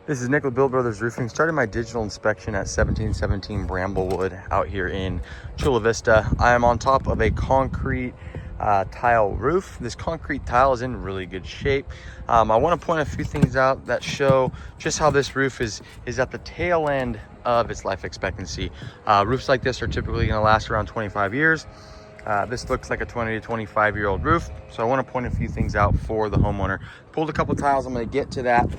This is Nick with Build Brothers Roofing. Started my digital inspection at 1717 Bramblewood out here in Chula Vista. I am on top of a concrete tile roof. This concrete tile is in really good shape. I want to point a few things out that show just how this roof is at the tail end of its life expectancy. Roofs like this are typically going to last around 25 years. This looks like a 20 to 25 year old roof. So I want to point a few things out for the homeowner. Pulled a couple tiles. I'm going to get to that.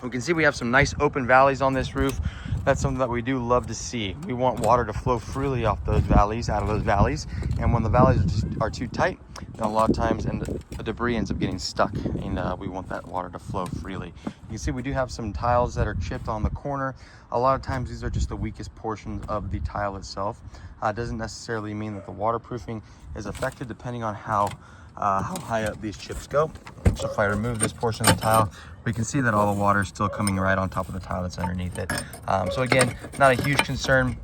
We can see we have some nice open valleys on this roof. That's something that we do love to see. We want water to flow freely off those valleys, out of those valleys. And when the valleys are too tight, then a lot of times the debris ends up getting stuck, and we want that water to flow freely. You can see we do have some tiles that are chipped on the corner. A lot of times these are just the weakest portions of the tile itself. Doesn't necessarily mean that the waterproofing is affected depending on how high up these chips go. So if I remove this portion of the tile, we can see that all the water is still coming right on top of the tile that's underneath it. So again, not a huge concern,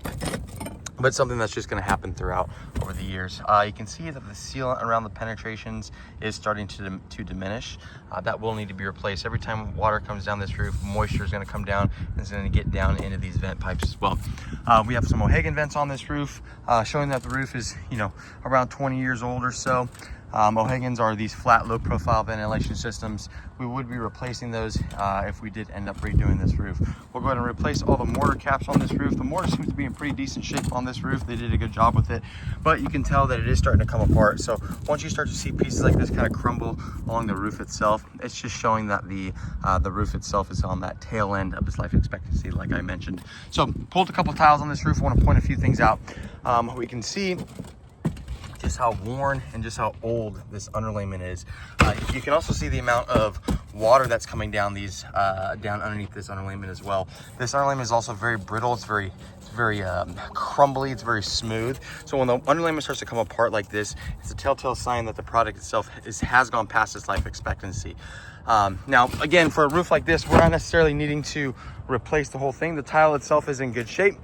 but something that's just going to happen throughout over the years. You can see that the sealant around the penetrations is starting to diminish. That will need to be replaced. Every time water comes down this roof, moisture is going to come down and it's going to get down into these vent pipes as well. We have some Mohegan vents on this roof, showing that the roof is, around 20 years old or so. Mohegans are these flat, low profile ventilation systems. We would be replacing those if we did end up redoing this roof. We'll go ahead and replace all the mortar caps on this roof. The mortar seems to be in pretty decent shape on this roof. They did a good job with it, but you can tell that it is starting to come apart. So once you start to see pieces like this kind of crumble along the roof itself, it's just showing that the roof itself is on that tail end of its life expectancy, like I mentioned. So pulled a couple tiles on this roof. I want to point a few things out. We can see just how worn and just how old this underlayment is. You can also see the amount of water that's coming down these down underneath this underlayment as well. This underlayment is also very brittle. It's very crumbly. It's very smooth. So when the underlayment starts to come apart like this, it's a telltale sign that the product itself has gone past its life expectancy. Now, again, for a roof like this, we're not necessarily needing to replace the whole thing. The tile itself is in good shape,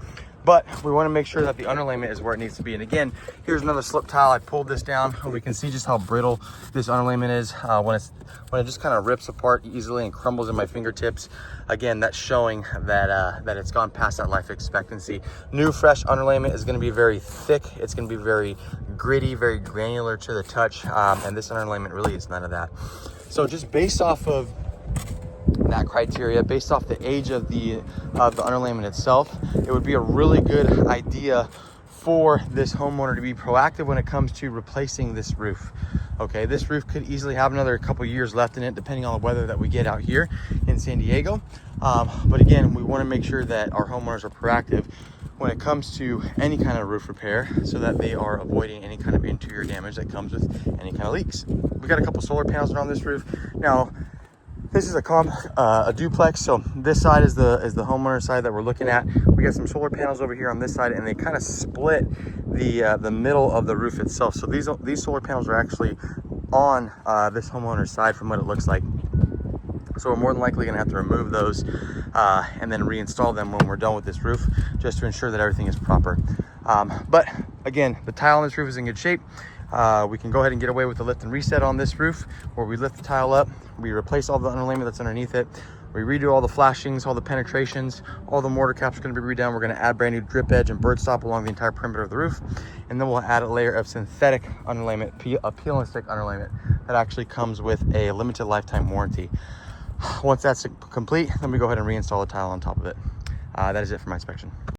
but we want to make sure that the underlayment is where it needs to be. And again, here's another slip tile. I pulled this down. We can see just how brittle this underlayment is when it just kind of rips apart easily and crumbles in my fingertips. Again, that's showing that that it's gone past that life expectancy. New, fresh underlayment is going to be very thick. It's going to be very gritty, very granular to the touch. And this underlayment really is none of that. So just based off of that criteria, based off the age of the underlayment itself, it would be a really good idea for this homeowner to be proactive when it comes to replacing this roof. Okay, this roof could easily have another couple years left in it, depending on the weather that we get out here in San Diego. But again, we want to make sure that our homeowners are proactive when it comes to any kind of roof repair, so that they are avoiding any kind of interior damage that comes with any kind of leaks. We got a couple solar panels around this roof. Now, this is a duplex, so this side is the homeowner side that we're looking at. We got some solar panels over here on this side, and they kind of split the middle of the roof itself. So these solar panels are actually on this homeowner's side from what it looks like. So we're more than likely going to have to remove those and then reinstall them when we're done with this roof, just to ensure that everything is proper. But again, the tile on this roof is in good shape. We can go ahead and get away with the lift and reset on this roof, where we lift the tile up, we replace all the underlayment that's underneath it, we redo all the flashings, all the penetrations, all the mortar caps are going to be redone. We're going to add brand new drip edge and bird stop along the entire perimeter of the roof, and then we'll add a layer of synthetic underlayment, a peel and stick underlayment that actually comes with a limited lifetime warranty. Once that's complete, then we go ahead and reinstall the tile on top of it. That is it for my inspection.